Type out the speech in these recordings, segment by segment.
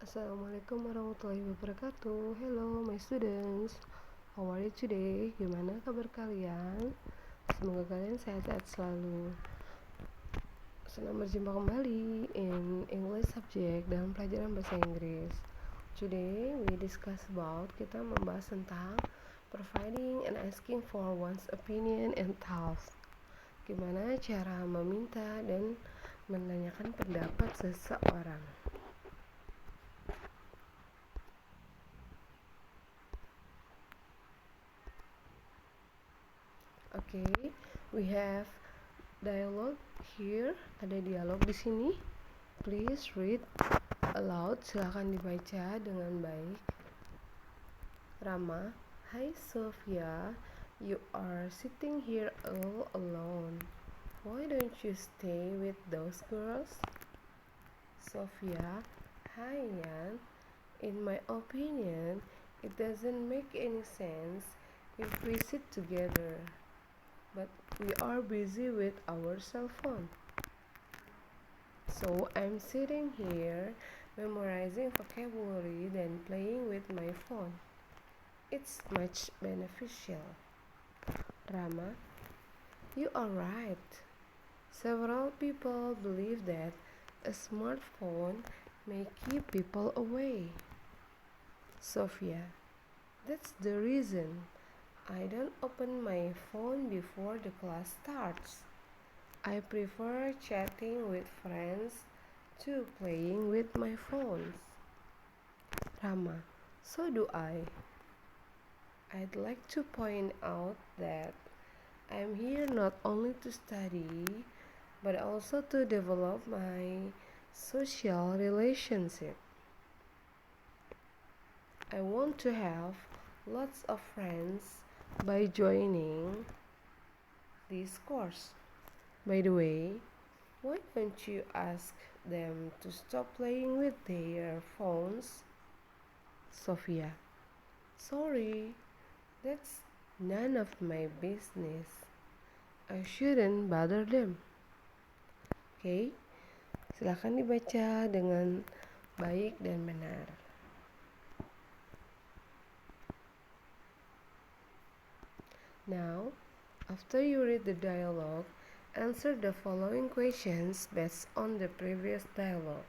Assalamualaikum warahmatullahi wabarakatuh. Hello my students. How are you today? Gimana kabar kalian? Semoga kalian sehat-sehat selalu. Senang berjumpa kembali in English subject dalam pelajaran bahasa Inggris. Today we discuss about, kita membahas tentang providing and asking for one's opinion and thoughts. Gimana cara meminta dan menanyakan pendapat seseorang. Okay, we have dialogue here. Ada dialog di sini. Please read aloud. Silakan dibaca dengan baik. Rama, hi Sophia, you are sitting here all alone. Why don't you stay with those girls? Sophia, hi Yan. In my opinion, it doesn't make any sense if we sit together. But we are busy with our cell phone. So I'm sitting here memorizing vocabulary than playing with my phone. It's much beneficial. Rama, you are right. Several people believe that a smartphone may keep people away. Sophia, that's the reason I don't open my phone before the class starts. I prefer chatting with friends to playing with my phones. Rama, so do I. I'd like to point out that I'm here not only to study, but also to develop my social relationship. I want to have lots of friends by joining this course. By the way, why don't you ask them to stop playing with their phones? Sophia, sorry, that's none of my business. I shouldn't bother them. Okay, silakan dibaca dengan baik dan benar. Now, after you read the dialogue, answer the following questions based on the previous dialogue.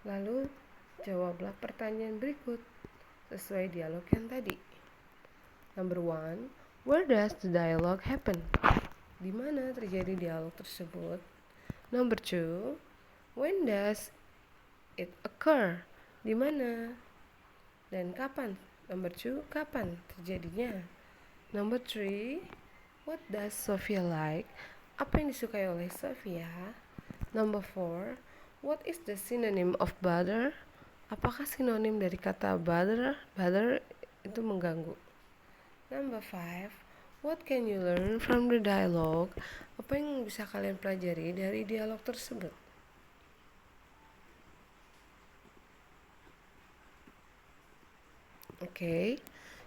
Lalu, jawablah pertanyaan berikut sesuai dialog yang tadi. Number 1, where does the dialogue happen? Di mana terjadi dialog tersebut? Number 2, when does it occur? Di mana dan kapan? Number 2, kapan terjadinya? Number 3, what does Sophia like? Apa yang disukai oleh Sophia? Number 4, what is the synonym of bother? Apakah sinonim dari kata bother? Bother itu mengganggu. Number 5, what can you learn from the dialogue? Apa yang bisa kalian pelajari dari dialog tersebut? Okay,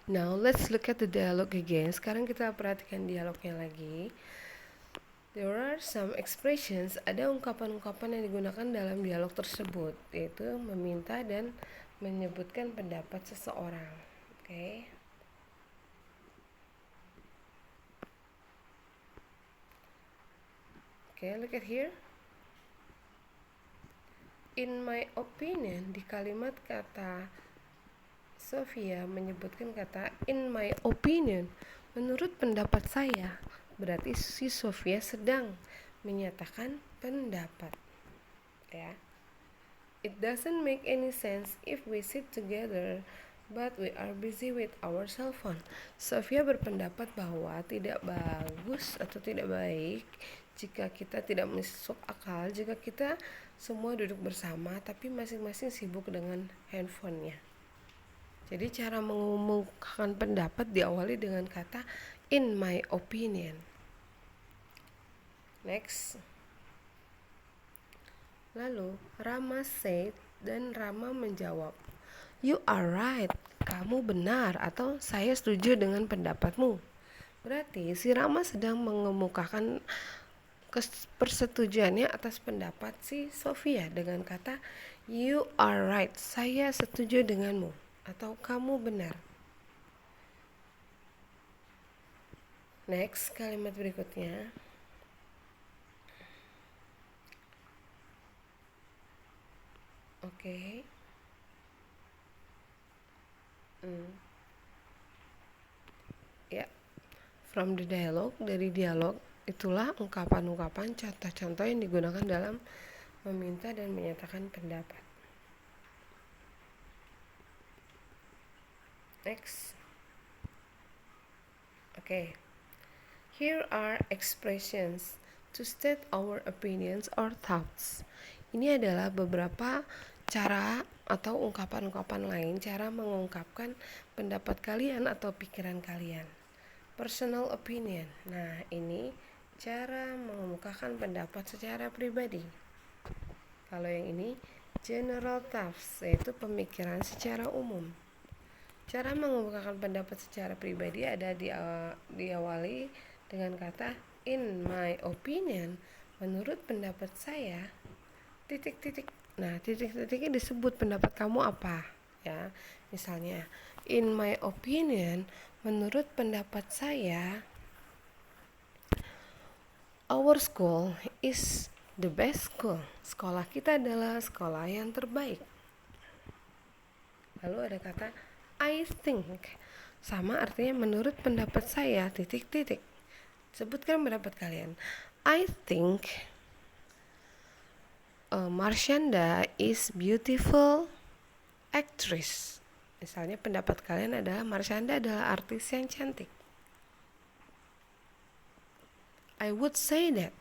now let's look at the dialogue again. Sekarang kita perhatikan dialognya lagi. There are some expressions, ada ungkapan-ungkapan yang digunakan dalam dialog tersebut, yaitu meminta dan menyebutkan pendapat seseorang. Okay. Okay, look at here. In my opinion, di kalimat kata Sophia menyebutkan kata in my opinion, menurut pendapat saya. Berarti si Sophia sedang menyatakan pendapat. Ya. It doesn't make any sense if we sit together, but we are busy with our cell phone. Sophia berpendapat bahwa tidak bagus atau tidak baik jika kita tidak masuk akal jika kita semua duduk bersama tapi masing-masing sibuk dengan handphonenya. Jadi cara mengumumkan pendapat diawali dengan kata in my opinion. Next. Lalu Rama said dan Rama menjawab, you are right, kamu benar atau saya setuju dengan pendapatmu. Berarti si Rama sedang mengemukakan persetujuannya atas pendapat si Sofia dengan kata you are right, saya setuju denganmu, atau kamu benar. Next, kalimat berikutnya. Oke. Ya, from the dialogue, dari dialog itulah ungkapan-ungkapan contoh-contoh yang digunakan dalam meminta dan menyatakan pendapat. Next. Okay. Here are expressions to state our opinions or thoughts. Ini adalah beberapa cara atau ungkapan-ungkapan lain cara mengungkapkan pendapat kalian atau pikiran kalian. Personal opinion. Nah, ini cara mengemukakan pendapat secara pribadi. Kalau yang ini general thoughts, yaitu pemikiran secara umum. Cara mengemukakan pendapat secara pribadi ada diawali dengan kata in my opinion, menurut pendapat saya, titik-titik. Nah, titik-titiknya disebut pendapat kamu apa, ya. Misalnya, in my opinion, menurut pendapat saya, our school is the best school. Sekolah kita adalah sekolah yang terbaik. Lalu ada kata I think, sama artinya menurut pendapat saya, titik-titik. Sebutkan pendapat kalian. I think Marshanda is beautiful actress. Misalnya pendapat kalian adalah Marshanda adalah artis yang cantik. I would say that.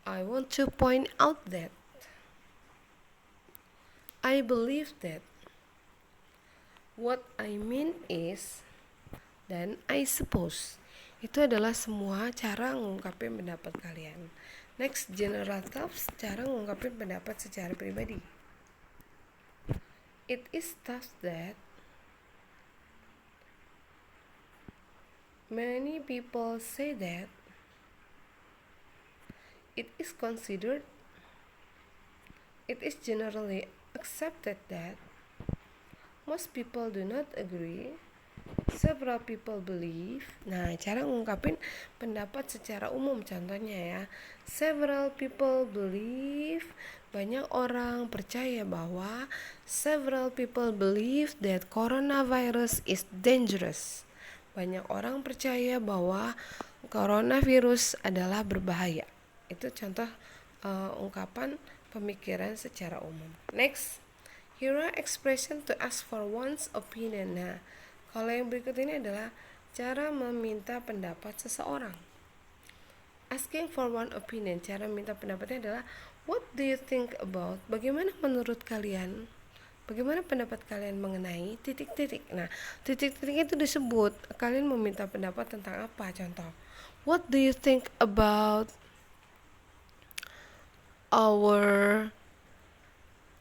I want to point out that. I believe that. What I mean is, dan I suppose. Itu adalah semua cara mengungkapkan pendapat kalian. Next, general thoughts, cara mengungkapkan pendapat secara pribadi. It is thought that many people say that. It is considered. It is generally accepted that. Most people do not agree. Several people believe. Nah, cara mengungkapin pendapat secara umum contohnya ya. Several people believe. Banyak orang percaya bahwa. Several people believe that coronavirus is dangerous. Banyak orang percaya bahwa coronavirus adalah berbahaya. Itu contoh ungkapan pemikiran secara umum. Next, here are expression to ask for one's opinion. Nah, kalau yang berikut ini adalah cara meminta pendapat seseorang. Asking for one opinion, cara minta pendapatnya adalah what do you think about? Bagaimana menurut kalian? Bagaimana pendapat kalian mengenai titik-titik? Nah, titik-titik itu disebut kalian meminta pendapat tentang apa? Contoh, what do you think about our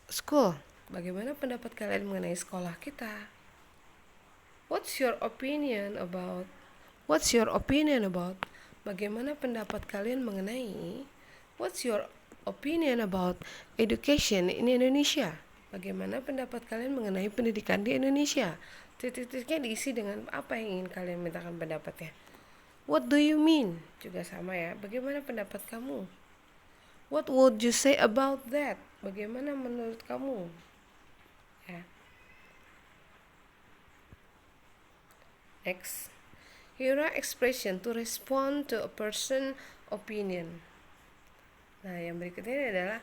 school? Bagaimana pendapat kalian mengenai sekolah kita? What's your opinion about? What's your opinion about? Bagaimana pendapat kalian mengenai? What's your opinion about education in Indonesia? Bagaimana pendapat kalian mengenai pendidikan di Indonesia? Titik-titiknya diisi dengan apa yang ingin kalian mintakan pendapatnya. What do you mean? Juga sama ya. Bagaimana pendapat kamu? What would you say about that? Bagaimana menurut kamu? Ya. Next. Here are expression to respond to a person opinion. Nah, yang berikutnya adalah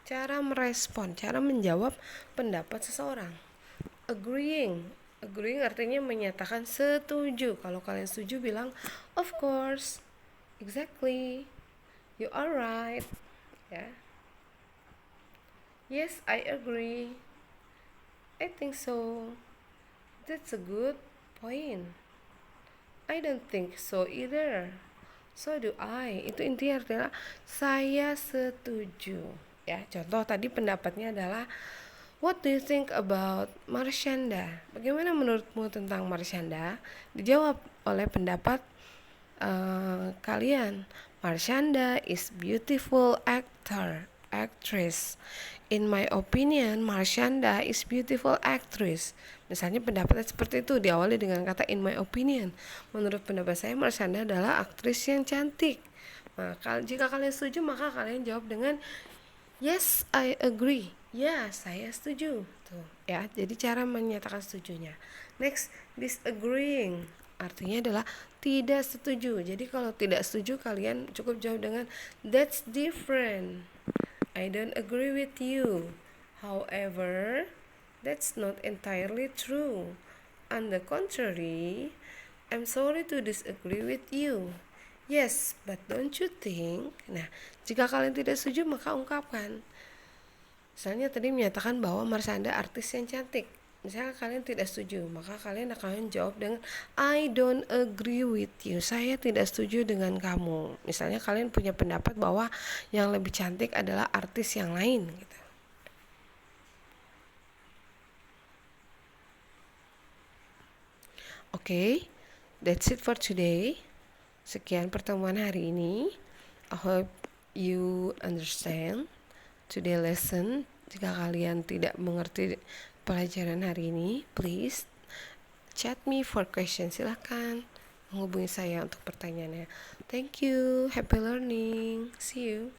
cara merespon, cara menjawab pendapat seseorang. Agreeing artinya menyatakan setuju. Kalau kalian setuju bilang of course, exactly, you are right, ya. Yes, I agree, I think so, that's a good point, I don't think so either, so do I. Itu intinya adalah saya setuju. Ya, contoh tadi pendapatnya adalah what do you think about Marshanda? Bagaimana menurutmu tentang Marshanda? Dijawab oleh pendapat kalian. Marshanda is beautiful actress. In my opinion, Marshanda is beautiful actress. Misalnya pendapatnya seperti itu, diawali dengan kata in my opinion. Menurut pendapat saya, Marshanda adalah aktris yang cantik. Maka jika kalian setuju, maka kalian jawab dengan yes, I agree. Ya, saya setuju. Tuh, ya. Jadi cara menyatakan setujunya. Next, disagreeing. Artinya adalah tidak setuju. Jadi kalau tidak setuju, kalian cukup jawab dengan that's different. I don't agree with you. However, that's not entirely true. On the contrary, I'm sorry to disagree with you. Yes, but don't you think? Nah, jika kalian tidak setuju, maka ungkapkan. Misalnya tadi menyatakan bahwa Marshanda artis yang cantik. Misalnya kalian tidak setuju, maka kalian akan jawab dengan I don't agree with you. Saya tidak setuju dengan kamu. Misalnya kalian punya pendapat bahwa yang lebih cantik adalah artis yang lain gitu. Oke, that's it for today. Sekian pertemuan hari ini. I hope you understand today lesson. Jika kalian tidak mengerti pelajaran hari ini, please chat me for question. Silahkan menghubungi saya untuk pertanyaannya. Thank you. Happy learning. See you.